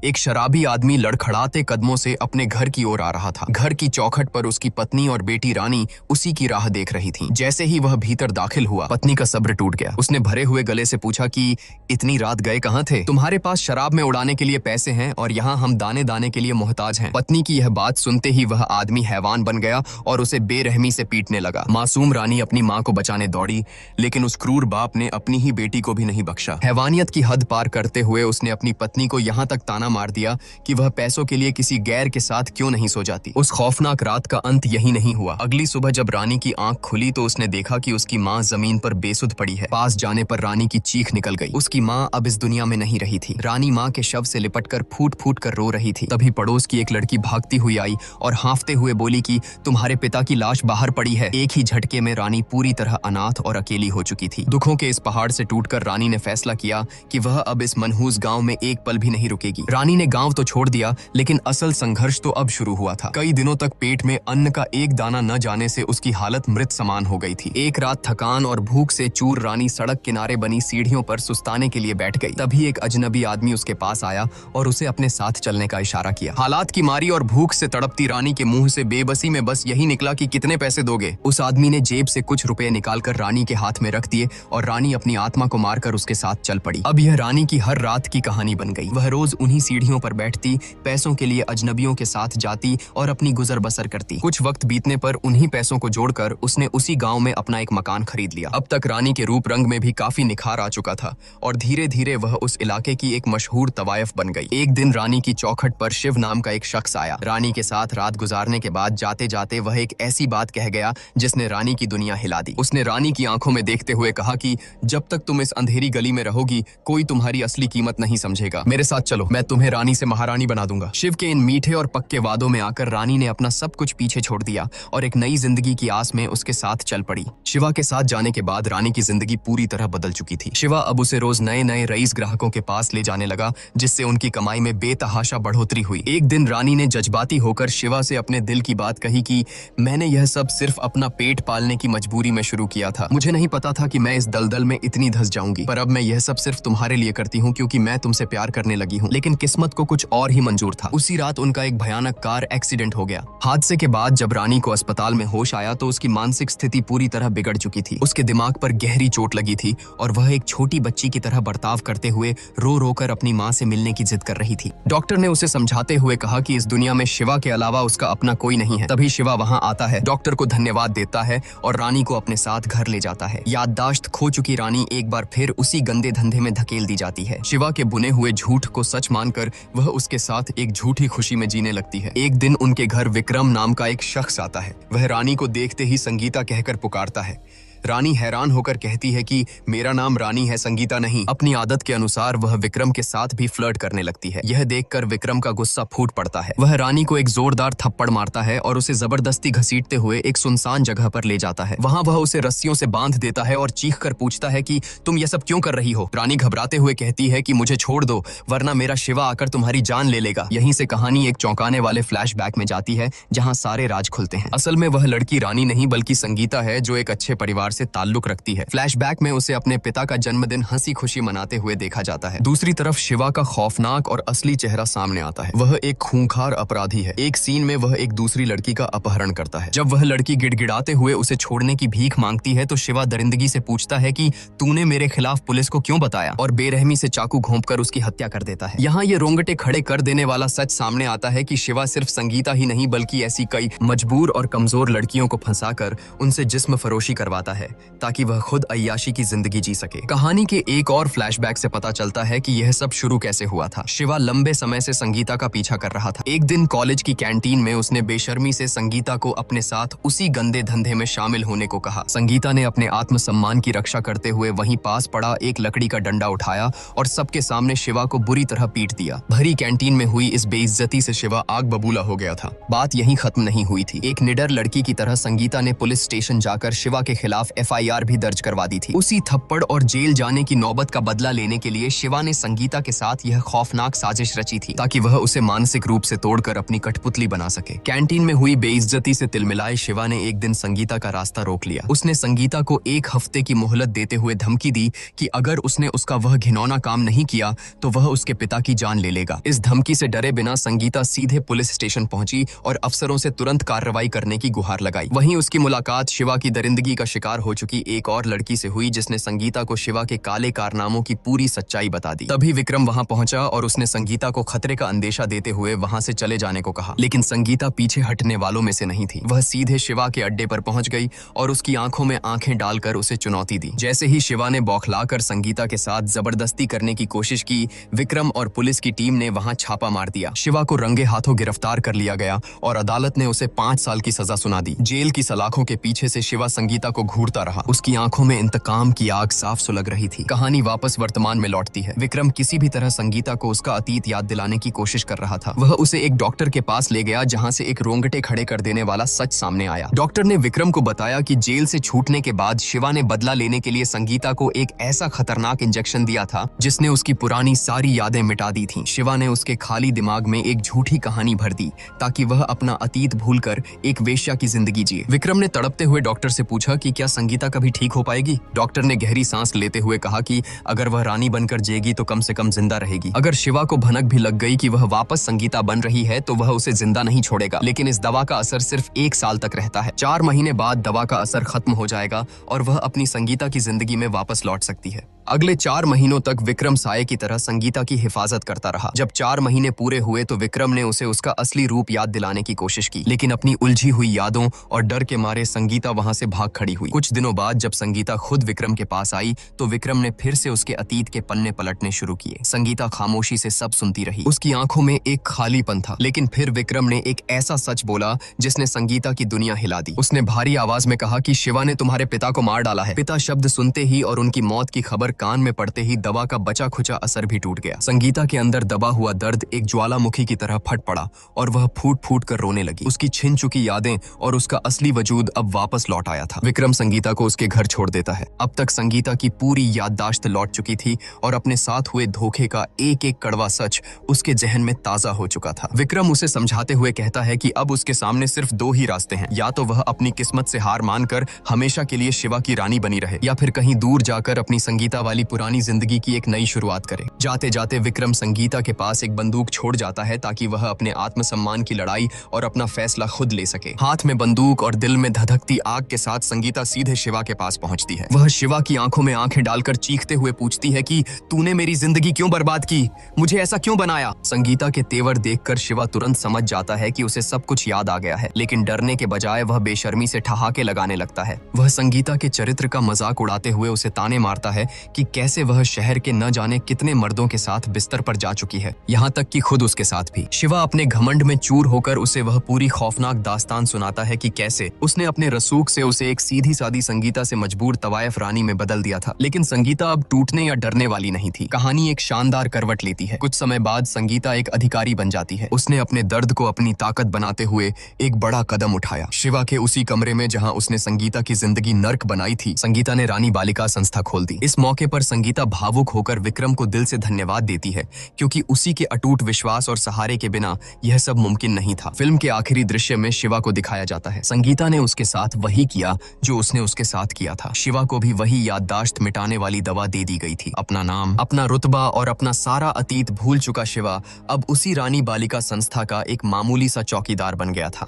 एक शराबी आदमी लड़खड़ाते कदमों से अपने घर की ओर आ रहा था। घर की चौखट पर उसकी पत्नी और बेटी रानी उसी की राह देख रही थीं। जैसे ही वह भीतर दाखिल हुआ, पत्नी का सब्र टूट गया। उसने भरे हुए गले से पूछा कि इतनी रात गए कहाँ थे? तुम्हारे पास शराब में उड़ाने के लिए पैसे हैं और यहाँ हम दाने दाने के लिए मोहताज हैं। पत्नी की यह बात सुनते ही वह आदमी हैवान बन गया और उसे बेरहमी से पीटने लगा। मासूम रानी अपनी माँ को बचाने दौड़ी, लेकिन उस क्रूर बाप ने अपनी ही बेटी को भी नहीं बख्शा। हैवानियत की हद पार करते हुए उसने अपनी पत्नी को यहाँ तक ताना मार दिया कि वह पैसों के लिए किसी गैर के साथ क्यों नहीं सो जाती। उस खौफनाक रात का अंत यही नहीं हुआ। अगली सुबह जब रानी की आंख खुली तो उसने देखा कि उसकी माँ जमीन पर बेसुध पड़ी है। पास जाने पर रानी की चीख निकल गई। उसकी माँ अब इस दुनिया में नहीं रही थी। रानी माँ के शव से लिपटकर फूट फूट कर रो रही थी। तभी पड़ोस की एक लड़की भागती हुई आई और हांफते हुए बोली कि तुम्हारे पिता की लाश बाहर पड़ी है। एक ही झटके में रानी पूरी तरह अनाथ और अकेली हो चुकी थी। दुखों के इस पहाड़ से टूटकर रानी ने फैसला किया कि वह अब इस मनहूस गांव में एक पल भी नहीं रुकेगी। रानी ने गांव तो छोड़ दिया, लेकिन असल संघर्ष तो अब शुरू हुआ था। कई दिनों तक पेट में अन्न का एक दाना न जाने से उसकी हालत मृत समान हो गई थी। एक रात थकान और भूख से चूर रानी सड़क किनारे बनी सीढ़ियों पर सुस्ताने के लिए बैठ गई। तभी एक अजनबी आदमी उसके पास आया और उसे अपने साथ चलने का इशारा किया। हालात की मारी और भूख से तड़पती रानी के मुंह से बेबसी में बस यही निकला कि कितने पैसे दोगे? उस आदमी ने जेब से कुछ रुपए निकालकर रानी के हाथ में रख दिए और रानी अपनी आत्मा को मारकर उसके साथ चल पड़ी। अब यह रानी की हर रात की कहानी बन गई। वह रोज उन्हीं सीढ़ियों पर बैठती, पैसों के लिए अजनबियों के साथ जाती और अपनी गुजर बसर करती। कुछ वक्त बीतने पर उन्हीं पैसों को जोड़कर उसने उसी गांव में अपना एक मकान खरीद लिया। अब तक रानी के रूप रंग में भी काफी निखार आ चुका था और धीरे धीरे वह उस इलाके की एक मशहूर तवायफ बन गई। एक दिन रानी की चौखट पर शिव नाम का एक शख्स आया। रानी के साथ रात गुजारने के बाद जाते जाते वह एक ऐसी बात कह गया जिसने रानी की दुनिया हिला दी। उसने रानी की आंखों में देखते हुए कहा कि जब तक तुम इस अंधेरी गली में रहोगी, कोई तुम्हारी असली कीमत नहीं समझेगा। मेरे साथ चलो, मैं तुम्हें रानी से महारानी बना दूंगा। शिव के इन मीठे और पक्के वादों में आकर रानी ने अपना सब कुछ पीछे छोड़ दिया और एक नई जिंदगी की आस में उसके साथ चल पड़ी। शिवा के साथ जाने के बाद रानी की जिंदगी पूरी तरह बदल चुकी थी। शिवा अब उसे रोज नए नए रईस ग्राहकों के पास ले जाने लगा, जिससे उनकी कमाई में बेतहाशा बढ़ोतरी हुई। एक दिन रानी ने जज्बाती होकर शिवा से अपने दिल की बात कही कि मैंने यह सब सिर्फ अपना पेट पालने की मजबूरी में शुरू किया था। मुझे नहीं पता था कि मैं इस दलदल में इतनी धंस जाऊंगी, पर अब मैं यह सब सिर्फ तुम्हारे लिए करती हूँ क्योंकि मैं तुमसे प्यार करने लगी हूँ। लेकिन किस्मत को कुछ और ही मंजूर था। उसी रात उनका एक भयानक कार एक्सीडेंट हो गया। हादसे के बाद जब रानी को अस्पताल में होश आया तो उसकी मानसिक स्थिति पूरी तरह बिगड़ चुकी थी। उसके दिमाग पर गहरी चोट लगी थी और वह एक छोटी बच्ची की तरह बर्ताव करते हुए रो रो कर अपनी माँ से मिलने की जिद कर रही थी। डॉक्टर ने उसे समझाते हुए कहा कि इस दुनिया में शिवा के अलावा उसका अपना कोई नहीं है। तभी शिवा वहाँ आता है, डॉक्टर को धन्यवाद देता है और रानी को अपने साथ घर ले जाता है। याददाश्त खो चुकी रानी एक बार फिर उसी गंदे धंधे में धकेल दी जाती है। शिवा के बुने हुए झूठ को सच मानकर वह उसके साथ एक झूठी खुशी में जीने लगती है। एक दिन उनके घर विक्रम नाम का एक शख्स आता है। वह रानी को देखते ही संगीता कहकर पुकारता है। रानी हैरान होकर कहती है कि मेरा नाम रानी है, संगीता नहीं। अपनी आदत के अनुसार वह विक्रम के साथ भी फ्लर्ट करने लगती है। यह देखकर विक्रम का गुस्सा फूट पड़ता है। वह रानी को एक जोरदार थप्पड़ मारता है और उसे जबरदस्ती घसीटते हुए एक सुनसान जगह पर ले जाता है। वहाँ वह उसे रस्सियों से बांध देता है और चीख कर पूछता है कि तुम यह सब क्यों कर रही हो? रानी घबराते हुए कहती है कि मुझे छोड़ दो, वरना मेरा शिवा आकर तुम्हारी जान ले लेगा। यहीं से कहानी एक चौंकाने वाले फ्लैशबैक में जाती है, जहाँ सारे राज खुलते हैं। असल में वह लड़की रानी नहीं बल्कि संगीता है, जो एक अच्छे परिवार से ताल्लुक रखती है। फ्लैशबैक में उसे अपने पिता का जन्मदिन हंसी खुशी मनाते हुए देखा जाता है। दूसरी तरफ शिवा का खौफनाक और असली चेहरा सामने आता है। वह एक खूंखार अपराधी है। एक सीन में वह एक दूसरी लड़की का अपहरण करता है। जब वह लड़की गिड़गिड़ाते हुए उसे छोड़ने की भीख मांगती है तो शिवा दरिंदगी से पूछता है कि तूने मेरे खिलाफ पुलिस को क्यों बताया, और बेरहमी से चाकू घोंपकर उसकी हत्या कर देता है। यहाँ ये रोंगटे खड़े कर देने वाला सच सामने आता है कि शिवा सिर्फ संगीता ही नहीं बल्कि ऐसी कई मजबूर और कमजोर लड़कियों को फंसाकर उनसे जिस्म फरोशी करवाता है ताकि वह खुद अय्याशी की जिंदगी जी सके। कहानी के एक और फ्लैशबैक से पता चलता है कि यह सब शुरू कैसे हुआ था। शिवा लंबे समय से संगीता का पीछा कर रहा था। एक दिन कॉलेज की कैंटीन में उसने बेशर्मी से संगीता को अपने साथ उसी गंदे धंधे में शामिल होने को कहा। संगीता ने अपने आत्मसम्मान की रक्षा करते हुए वहीं पास पड़ा एक लकड़ी का डंडा उठाया और सबके सामने शिवा को बुरी तरह पीट दिया। भरी कैंटीन में हुई इस बेइज्जती से शिवा आग बबूला हो गया था। बात यहीं खत्म नहीं हुई थी। एक निडर लड़की की तरह संगीता ने पुलिस स्टेशन जाकर शिवा के खिलाफ खिलाफ FIR भी दर्ज करवा दी थी। उसी थप्पड़ और जेल जाने की नौबत का बदला लेने के लिए शिवा ने संगीता के साथ यह खौफनाक साजिश रची थी ताकि वह उसे मानसिक रूप से तोड़कर अपनी कठपुतली बना सके। कैंटीन में हुई बेइज्जती से तिलमिलाए शिवा ने एक दिन संगीता का रास्ता रोक लिया। उसने संगीता को 1 हफ्ते की मोहलत देते हुए धमकी दी कि अगर उसने उसका वह घिनौना काम नहीं किया तो वह उसके पिता की जान ले लेगा। इस धमकी से डरे बिना संगीता सीधे पुलिस स्टेशन पहुंची और अफसरों से तुरंत कार्रवाई करने की गुहार लगाई। वहीं उसकी मुलाकात शिवा की दरिंदगी का शिकार हो चुकी एक और लड़की से हुई जिसने संगीता को शिवा के काले कारनामों की पूरी सच्चाई बता दी। तभी विक्रम वहां पहुंचा और उसने संगीता को खतरे का अंदेशा देते हुए वहां से चले जाने को कहा, लेकिन संगीता पीछे हटने वालों में से नहीं थी। वह सीधे शिवा के अड्डे पर पहुंच गई और उसकी आंखों में आंखें डालकर उसे चुनौती दी। जैसे ही शिवा ने बौखलाकर संगीता के साथ जबरदस्ती करने की कोशिश की, विक्रम और पुलिस की टीम ने वहां छापा मार दिया। शिवा को रंगे हाथों गिरफ्तार कर लिया गया और अदालत ने उसे 5 साल की सजा सुना दी। जेल की सलाखों के पीछे से शिवा संगीता को घूरता रहा। उसकी आंखों में इंतकाम की आग साफ सुलग रही थी। कहानी वापस वर्तमान में लौटती है। विक्रम किसी भी तरह संगीता को उसका अतीत याद दिलाने की कोशिश कर रहा था। वह उसे एक डॉक्टर के पास ले गया जहां से एक रोंगटे खड़े कर देने वाला सच सामने आया। डॉक्टर ने विक्रम को बताया कि जेल से छूटने के बाद शिवा ने बदला लेने के लिए संगीता को एक ऐसा खतरनाक इंजेक्शन दिया था जिसने उसकी पुरानी सारी यादें मिटा दी थीं। शिवा ने उसके खाली दिमाग में एक झूठी कहानी भर दी ताकि वह अपना अतीत भूलकर एक वेश्या की जिंदगी जिए। विक्रम ने तड़पते हुए डॉक्टर से पूछा कि क्या संगीता कभी ठीक हो पाएगी। डॉक्टर ने गहरी सांस लेते हुए कहा कि अगर वह रानी बनकर जिएगी तो कम से कम जिंदा रहेगी। अगर शिवा को भनक भी लग गई कि वह वापस संगीता बन रही है तो वह उसे जिंदा नहीं छोड़ेगा, लेकिन इस दवा का असर सिर्फ 1 साल तक रहता है। 4 महीने बाद दवा का असर खत्म हो जाएगा और वह अपनी संगीता की जिंदगी में वापस लौट सकती है। अगले 4 महीनों तक विक्रम साये की तरह संगीता की हिफाजत करता रहा। जब 4 महीने पूरे हुए तो विक्रम ने उसे उसका असली रूप याद दिलाने की कोशिश की, लेकिन अपनी उलझी हुई यादों और डर के मारे संगीता वहां से भाग खड़ी हुई। कुछ दिनों बाद जब संगीता खुद विक्रम के पास आई तो विक्रम ने फिर से उसके अतीत के पन्ने पलटने शुरू किए। संगीता खामोशी से सब सुनती रही। उसकी आंखों में एक खालीपन था, लेकिन फिर विक्रम ने एक ऐसा सच बोला जिसने संगीता की दुनिया हिला दी। उसने भारी आवाज में कहा कि शिवा ने तुम्हारे पिता को मार डाला है। पिता शब्द सुनते ही और उनकी मौत की खबर कान में पड़ते ही दवा का बचा खुचा असर भी टूट गया। संगीता के अंदर दबा हुआ दर्द एक ज्वालामुखी की तरह फट पड़ा और वह फूट फूट कर रोने लगी। उसकी छिन चुकी यादें और उसका असली वजूद अब वापस लौट आया था। विक्रम संगीता को उसके घर छोड़ देता है। अब तक संगीता की पूरी याददाश्त लौट चुकी थी और अपने साथ हुए धोखे का एक एक कड़वा सच उसके जहन में ताजा हो चुका था। विक्रम उसे समझाते हुए कहता है कि अब उसके सामने सिर्फ 2 ही रास्ते हैं, या तो वह अपनी किस्मत से हार मानकर हमेशा के लिए शिवा की रानी बनी रहे, या फिर कहीं दूर जाकर अपनी संगीता वाली पुरानी जिंदगी की एक नई शुरुआत करे। जाते जाते विक्रम संगीता के पास एक बंदूक छोड़ जाता है ताकि वह अपने आत्मसम्मान की लड़ाई और अपना फैसला खुद ले सके। हाथ में बंदूक और दिल में धधकती आग के साथ संगीता सीधे शिवा के पास पहुंचती है। वह शिवा की आंखों में आंखें डालकर चीखते हुए पूछती है कि तूने मेरी जिंदगी क्यों बर्बाद की, मुझे ऐसा क्यों बनाया। संगीता के तेवर देखकर शिवा तुरंत समझ जाता है कि उसे सब कुछ याद आ गया है, लेकिन डरने के बजाय वह बेशर्मी से ठहाके लगाने लगता है। वह संगीता के चरित्र का मजाक उड़ाते हुए उसे ताने मारता है कि कैसे वह शहर के न जाने कितने मर्दों के साथ बिस्तर पर जा चुकी है, यहाँ तक कि खुद उसके साथ भी। शिवा अपने घमंड में चूर होकर उसे वह पूरी खौफनाक दास्तान सुनाता है कि कैसे उसने अपने रसूख से उसे एक सीधी सादी संगीता से मजबूर तवायफ रानी में बदल दिया था। लेकिन संगीता अब टूटने या डरने वाली नहीं थी। कहानी एक शानदार करवट लेती है। कुछ समय बाद संगीता एक अधिकारी बन जाती है। उसने अपने दर्द को अपनी ताकत बनाते हुए एक बड़ा कदम उठाया। शिवा के उसी कमरे में जहाँ उसने संगीता की जिंदगी नर्क बनाई थी, संगीता ने रानी बालिका संस्था खोल दी। इस मौके पर संगीता भावुक होकर विक्रम को दिल से धन्यवाद देती है, क्योंकि उसी के अटूट विश्वास और सहारे के बिना यह सब मुमकिन नहीं था। फिल्म के आखिरी दृश्य में शिवा को दिखाया जाता है। संगीता ने उसके साथ वही किया जो उसने उसके साथ किया था। शिवा को भी वही याददाश्त मिटाने वाली दवा दे दी गई थी। अपना नाम, अपना रुतबा और अपना सारा अतीत भूल चुका शिवा अब उसी रानी बालिका संस्था का एक मामूली सा चौकीदार बन गया था।